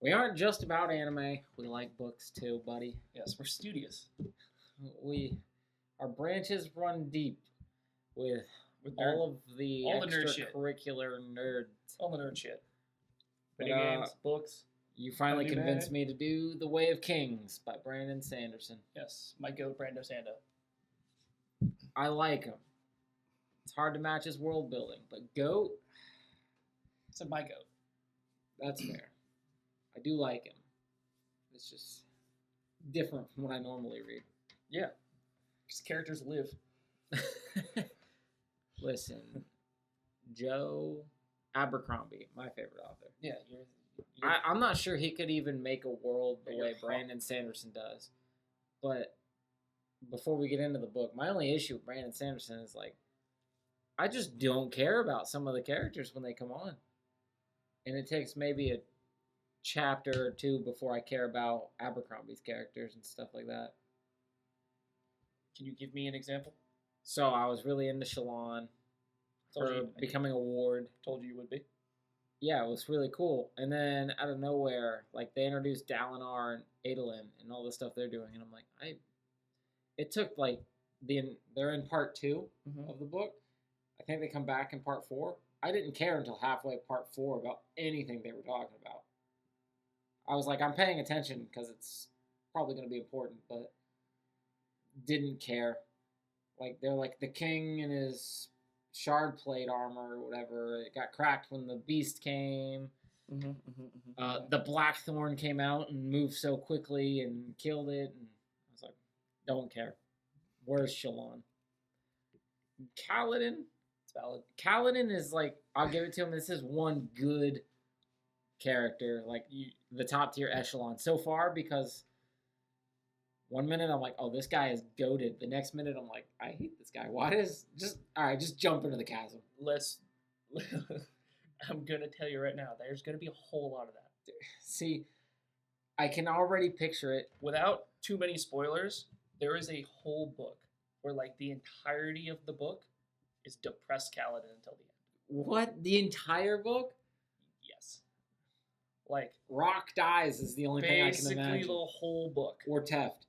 We aren't just about anime. We like books too, buddy. Yes, we're studious We our branches run deep with with all of the all the nerd shit. extracurricular nerds. all the nerd shit. But, Video games, books. You finally Anime. convinced me to do The Way of Kings by Brandon Sanderson. Yes, my goat, Brandon Sanderson. I like him. It's hard to match his world building, but GOAT, It's my goat. that's fair. I do like him. It's just different from what I normally read. Yeah, because characters live. Listen, Joe Abercrombie, my favorite author. Yeah, I'm not sure he could even make a world the You're way wrong. Brandon Sanderson does. But before we get into the book, my only issue with Brandon Sanderson is like, I just don't care about some of the characters when they come on. And it takes maybe a chapter or two before I care about Abercrombie's characters and stuff like that. Can you give me an example? So I was really into Shalon Told for you, becoming a ward. told you would be. Yeah, it was really cool. And then out of nowhere, like they introduced Dalinar and Adolin and all the stuff they're doing, and I'm like, it took like they're in part 2 Mhm. of the book. I think they come back in part 4. I didn't care until halfway part 4 about anything they were talking about. I was like, I'm paying attention because it's probably going to be important, but didn't care. Like they're like the king and his shard plate armor or whatever. It got cracked when the beast came. The Blackthorn came out and moved so quickly and killed it. And I was like, don't care. Where's Shalon? Kaladin? It's valid. Kaladin is like, I'll give it to him. This is one good character, like the top tier echelon so far, because one minute I'm like, oh, this guy is goated. The next minute I'm like, I hate this guy. Why does just jump into the chasm. Let's. I'm gonna tell you right now. There's gonna be a whole lot of that. See, I can already picture it. Without too many spoilers, there is a whole book where like the entirety of the book is depressed Kaladin until the end. What? The entire book? Yes. Like Rock dies is the only thing I can basically imagine. the whole book. Or Teft.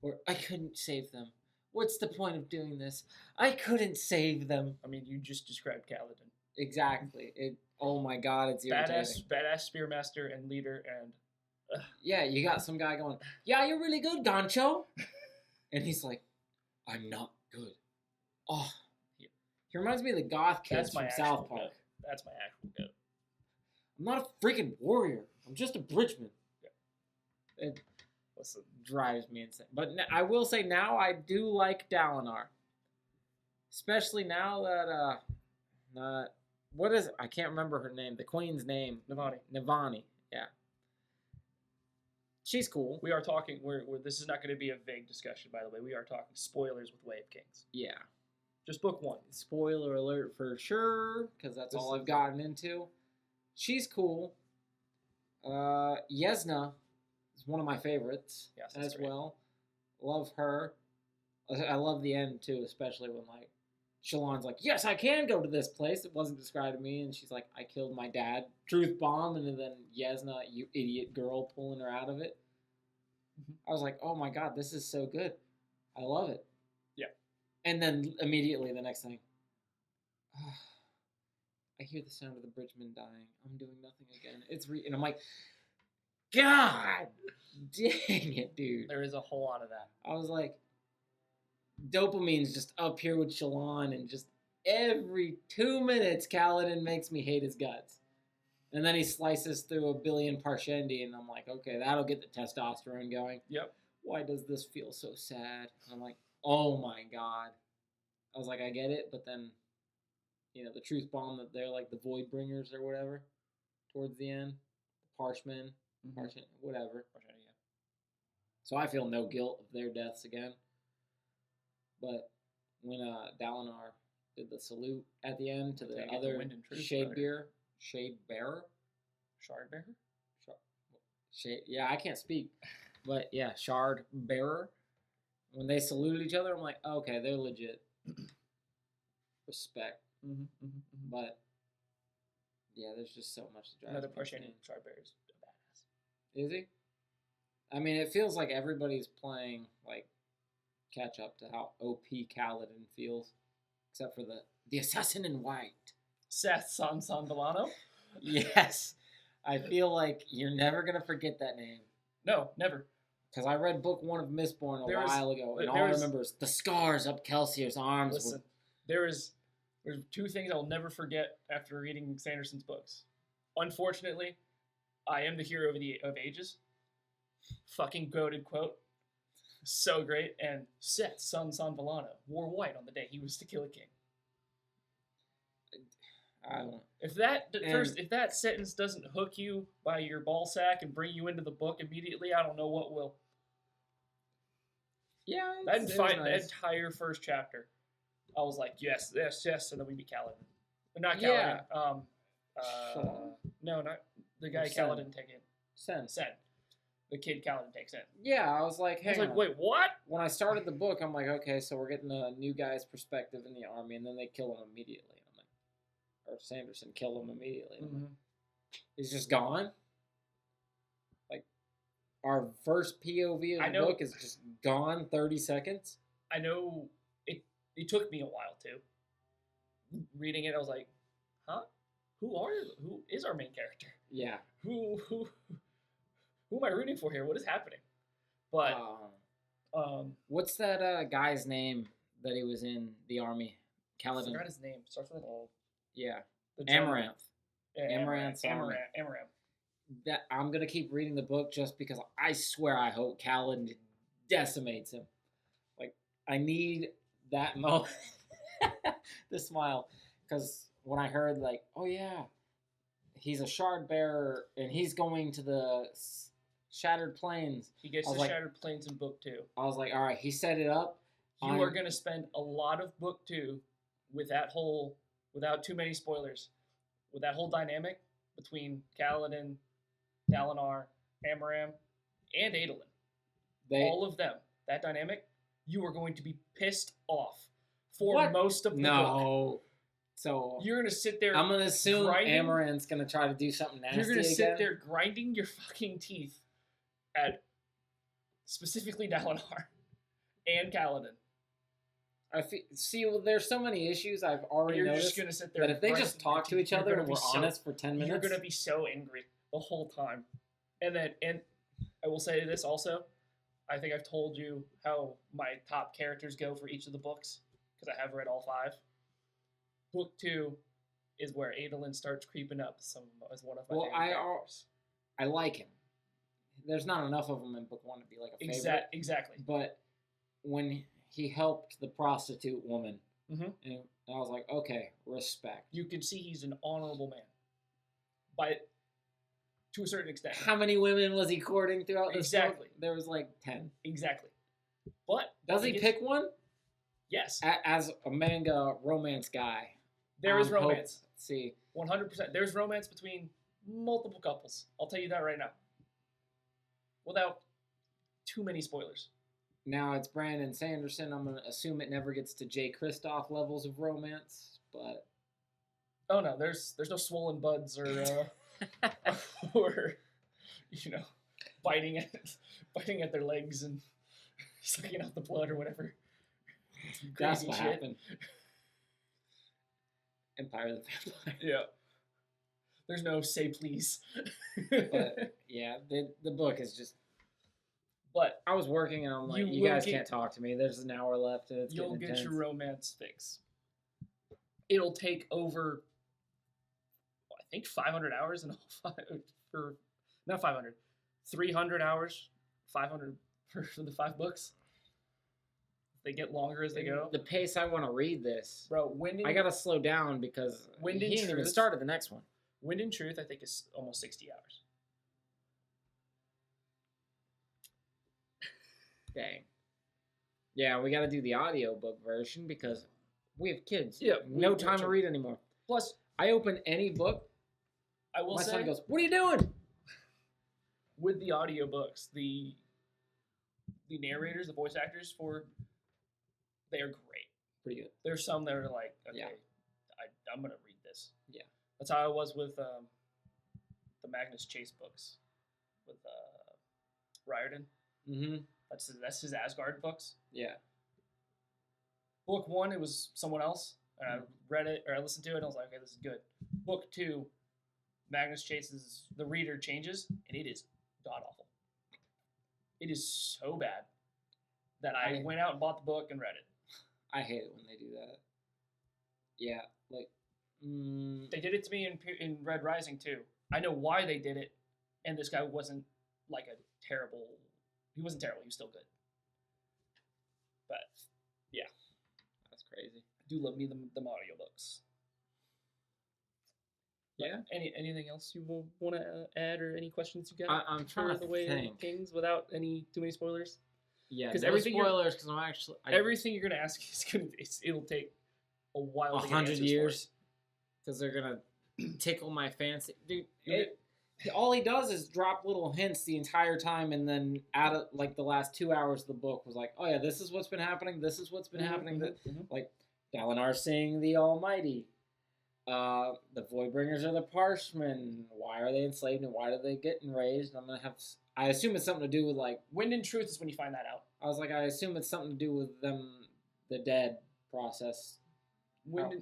Or I couldn't save them. What's the point of doing this? I couldn't save them. I mean, you just described Kaladin. Exactly. Oh my god, it's irritating. Badass spearmaster and leader, and Yeah, you got some guy going, yeah, you're really good, Gancho. And he's like, I'm not good. Oh, he reminds me of the goth kids that's my from actual South Park. goat. That's my actual goat. I'm not a freaking warrior. I'm just a bridgeman. Yeah. It Listen, drives me insane. But I will say now I do like Dalinar. Especially now that, what is it? I can't remember her name. The queen's name. Navani. Yeah. She's cool. we are talking. This is not going to be a vague discussion, by the way. We are talking spoilers with Way of Kings. Yeah. Just book 1. Spoiler alert for sure, because that's all I've gotten into. She's cool. Yesna is one of my favorites as great. well. Love her. I love the end too, especially when like Shalon's like, yes, I can go to this place. It wasn't described to me, and she's like, I killed my dad. Truth bomb, and then Yesna, you idiot girl, pulling her out of it. I was like, oh my god, this is so good. I love it. Yeah. And then immediately the next thing, I hear the sound of the bridgeman dying. I'm doing nothing again. And I'm like, God dang it, dude. There is a whole lot of that. I was like, dopamine's just up here with Shalon, and just every 2 minutes, Kaladin makes me hate his guts. And then he slices through a billion Parshendi, and I'm like, okay, that'll get the testosterone going. Yep. Why does this feel so sad? And I'm like, oh my god. I was like, I get it, but then, the truth bomb that they're like the void bringers or whatever towards the end. The Parshmen, whatever. Parshendi, yeah. So I feel no guilt of their deaths again. But when Dalinar did the salute at the end to the Take it, other the wind and truth, shade brother. bearer, Shard bearer? yeah, I can't speak, but yeah, shard bearer. When they saluted each other, I'm like, okay, they're legit. Respect. But yeah, there's just so much to drive. Another Parshendi shard bearer is a badass. Is he? I mean, it feels like everybody's playing like catch up to how OP Kaladin feels, except for the assassin in white. Seth Sansan. Yes, I feel like you're never gonna forget that name. No, never. Because I read book 1 of Mistborn while ago, and all I remember is the scars up Kelsier's arms. Listen, there's 2 things I'll never forget after reading Sanderson's books. Unfortunately, I am the hero of ages. Fucking goated quote. So great. And Seth, son Villano, wore white on the day he was to kill a king. I don't know. If that sentence doesn't hook you by your ball sack and bring you into the book immediately, I don't know what will. Yeah, that entire first chapter, I was like, yes, and then we meet Kaladin. But not Kaladin. Yeah. No, not the guy Kaladin taking. Sen. The kid Kaladin takes in. Yeah, I was like, hey. Wait, what? When I started the book, I'm like, okay, so we're getting a new guy's perspective in the army, and then they kill him immediately. I'm like, or Sanderson killed him immediately. Mm-hmm. He's just gone. Like, our first POV of the book is just gone 30 seconds. I know it took me a while too. Reading it, I was like, huh? Who is our main character? Yeah. Who am I rooting for here? What is happening? But what's that guy's name that he was in the army? Kaladin. I forgot his name. Starts with an A. Yeah. Amaranth. Amaranth. That I'm gonna keep reading the book just because I swear I hope Kaladin decimates him. Like, I need that moment. The smile, because when I heard like, oh yeah, he's a shard bearer and he's going to the Shattered Plains. He gets to Shattered Plains in book 2. I was like, all right, he set it up. You are going to spend a lot of book 2 with that whole, without too many spoilers, with that whole dynamic between Kaladin, Dalinar, Amaram, and Adolin. All of them, that dynamic, you are going to be pissed off for most of the book. No. So you're going to sit there. I'm going to assume Amaranth's going to try to do something nasty. You're going to sit there grinding your fucking teeth at specifically Dalinar and Kaladin. Well, there's so many issues I've already noticed. Just gonna sit there that if they just talk to each other and we're honest for 10 minutes, you're gonna be so angry the whole time. And I will say this also. I think I've told you how my top characters go for each of the books because I have read all 5. Book 2 is where Adolin starts creeping up as one of my favorite characters. I like him. There's not enough of them in book 1 to be like a favorite. Exactly. But when he helped the prostitute woman, and I was like, okay, respect. You can see he's an honorable man, to a certain extent. How many women was he courting throughout this book? There was like 10. Exactly. But does he pick one? Yes. As a manga romance guy, there is romance. See, 100%. There's romance between multiple couples. I'll tell you that right now, without too many spoilers. Now it's Brandon Sanderson. I'm gonna assume it never gets to Jay Kristoff levels of romance, but oh no, there's no swollen buds or or biting at their legs and sucking out the blood or whatever. That's what happened. Empire of the Vampire. Yeah. There's no say please. But yeah, the book is just. But I was working and I'm like, you guys can't talk to me. There's an hour left and it's you'll get your romance fix. It'll take over, I think 500 hours and not 500, 300 hours, 500 for the 5 books. They get longer as they go. The pace I want to read this, bro. I gotta slow down because he ain't even started the next one. Wind and Truth, I think, is almost 60 hours. Dang. Yeah, we got to do the audiobook version because we have kids. Yeah. No time to read anymore. Plus, I open any book. My son goes, "What are you doing?" With the audiobooks, the narrators, the voice actors they're great. Pretty good. There's some that are like, okay, yeah. I'm going to read this. Yeah. That's how I was with the Magnus Chase books with Riordan. Mm-hmm. That's his Asgard books. Yeah. Book 1, it was someone else. And I read it, or I listened to it, and I was like, okay, this is good. Book 2, Magnus chases, the reader changes, and it is god-awful. It is so bad that I went out and bought the book and read it. I hate it when they do that. Yeah, like... They did it to me in Red Rising, too. I know why they did it, and this guy wasn't, like, a terrible... He wasn't terrible, he was still good. But, yeah. That's crazy. I do love me the Mario books. Yeah. Anything else you want to add, or any questions you got? I'm trying to think. Of Kings without too many spoilers. Yeah, because everything spoilers. Because I'm actually everything you're gonna ask is it'll take a while. 100 years. Because they're gonna tickle my fancy, dude. All he does is drop little hints the entire time, and then out of like the last 2 hours of the book was like, oh yeah, this is what's been happening. This is what's been happening. Like Dalinar seeing the Almighty. The Voidbringers are the Parshmen. Why are they enslaved and why do they get enraged? I assume it's something to do with like Wind and Truth is when you find that out. I was like, I assume it's something to do with them, the dead process.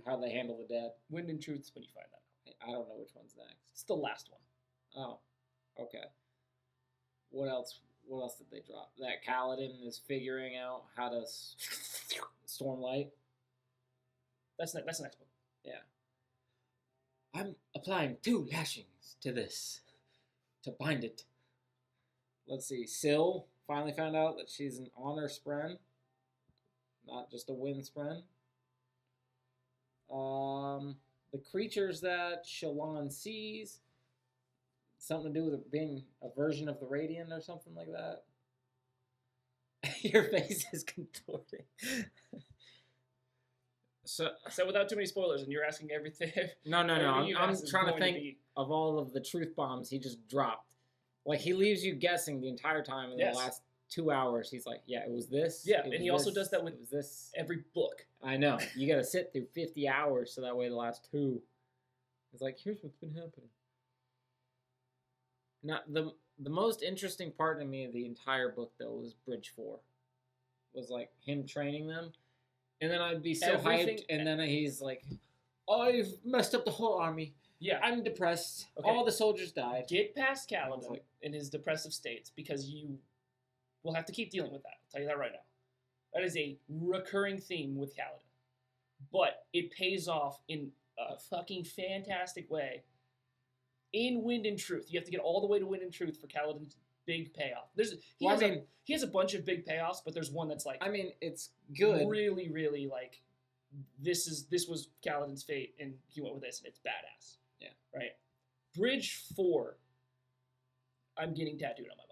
How they handle the dead. Wind and Truth is when you find that out. I don't know which one's next. It's the last one. Oh, okay. What else? What else did they drop? That Kaladin is figuring out how to Stormlight. That's the next book. Yeah. I'm applying 2 lashings to this to bind it. Let's see. Syl finally found out that she's an honor spren, not just a win spren. The creatures that Shallan sees, something to do with it being a version of the Radiant or something like that. Your face is contorting. So without too many spoilers, and you're asking everything. No. I'm trying to think of all of the truth bombs he just dropped. Like, he leaves you guessing the entire time in the last 2 hours. He's like, yeah, it was this. Yeah, and he also does that with this. Every book. I know. You got to sit through 50 hours so that way the last 2. It's like, here's what's been happening. Now, the most interesting part to me of the entire book, though, was Bridge 4. Was, like, him training them. And then I'd be so hyped, and then he's like, I've messed up the whole army. Yeah. I'm depressed. Okay. All the soldiers died. Get past Kaladin in his depressive states, because you will have to keep dealing with that. I'll tell you that right now. That is a recurring theme with Kaladin. But it pays off in a fucking fantastic way in Wind and Truth. You have to get all the way to Wind and Truth for Kaladin's big payoff. He has a bunch of big payoffs, but there's one that's like, I mean, it's good. Really, really like, this was Kaladin's fate, and he went with this, and it's badass. Yeah. Right? Bridge 4, I'm getting tattooed on my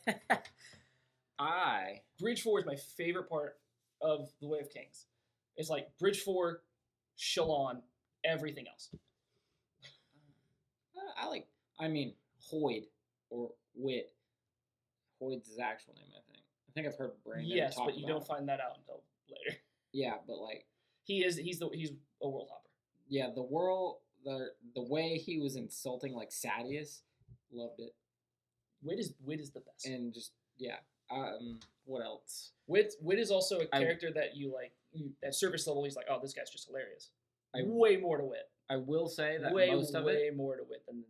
body. Bridge 4 is my favorite part of The Way of Kings. It's like Bridge 4, Shallan, everything else. Hoyd or Wit. Hoyd's his actual name, I think I've heard Brandon Yes, talk but you don't find that out until later. Yeah, but like he's a world hopper. Yeah, the way he was insulting like Sadeas, loved it. Wit is the best. And just what else? Wit is also a character that you like. At surface level, he's like, oh, this guy's just hilarious. Way more to Wit. I will say that way more to Wit than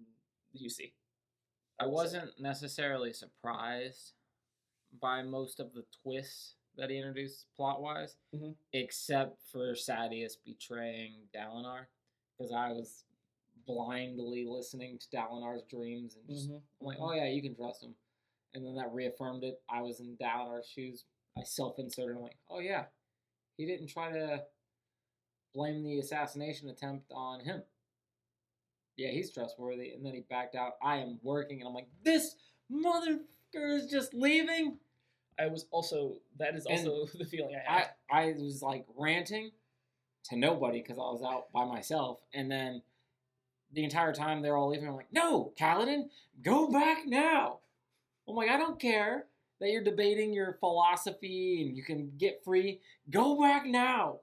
you see. I wasn't necessarily surprised by most of the twists that he introduced plot-wise, except for Sadeas betraying Dalinar, because I was blindly listening to Dalinar's dreams, and just, I'm like, oh yeah, you can trust him. And then that reaffirmed it. I was in Dalinar's shoes. I self-inserted. I'm like, oh yeah, he didn't try to blame the assassination attempt on him. Yeah, he's trustworthy. And then he backed out. I am working, and I'm like, this motherfucker is just leaving. That is also the feeling I had. I was like ranting to nobody because I was out by myself, and then the entire time they're all leaving, I'm like, no, Kaladin, go back now. I'm like, I don't care that you're debating your philosophy and you can get free. Go back now.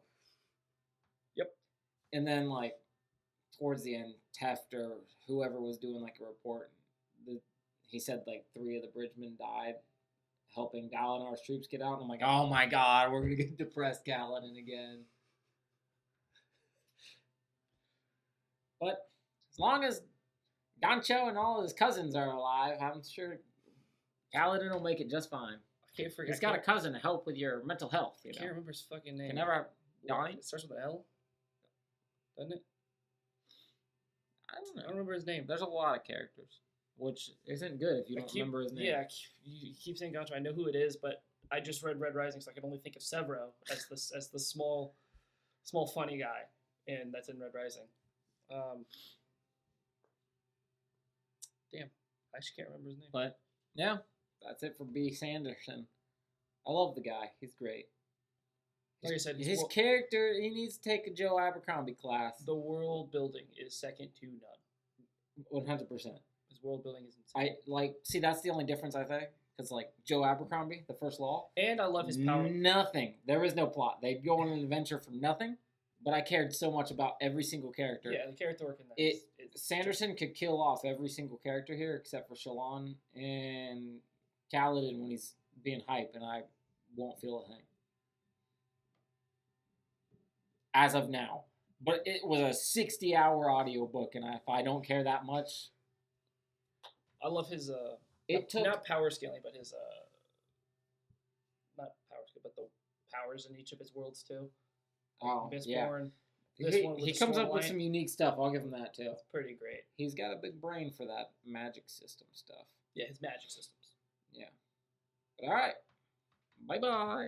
Yep. And then, like, towards the end, Teft or whoever was doing, like, a report, he said like 3 of the bridgemen died helping Dalinar's troops get out. And I'm like, oh my god, we're gonna get depressed Kaladin again. But as long as Gancho and all his cousins are alive, I'm sure Kaladin will make it just fine. I can't forget. He's got a cousin to help with your mental health. You I know? can't remember his fucking name. Can never have Donnie? It starts with an L, doesn't it? I don't know. I don't remember his name. There's a lot of characters, which isn't good if you don't remember his name. Yeah, you keep saying Gancho. I know who it is, but I just read Red Rising, so I can only think of Severo as the small funny guy, and that's in Red Rising. Damn, I actually can't remember his name. But yeah, that's it for B. Sanderson. I love the guy. He's great. Like I said, his character, he needs to take a Joe Abercrombie class. The world building is second to none. 100%. His world building is insane. See, that's the only difference I think. Because, like, Joe Abercrombie, The First Law. And I love his power. Nothing. There is no plot. They go on an adventure for nothing. But I cared so much about every single character. Yeah, the character work in that. Sanderson could kill off every single character here except for Shallan and Kaladin when he's being hype, and I won't feel a thing. As of now. But it was a 60-hour audiobook, and if I don't care that much... I love his... not power scaling, but his... Not power scaling, but the powers in each of his worlds, too. Oh, Mistborn, yeah. He comes up with some unique stuff. I'll give him that, too. It's pretty great. He's got a big brain for that magic system stuff. Yeah, his magic systems. Yeah. But all right. Bye-bye.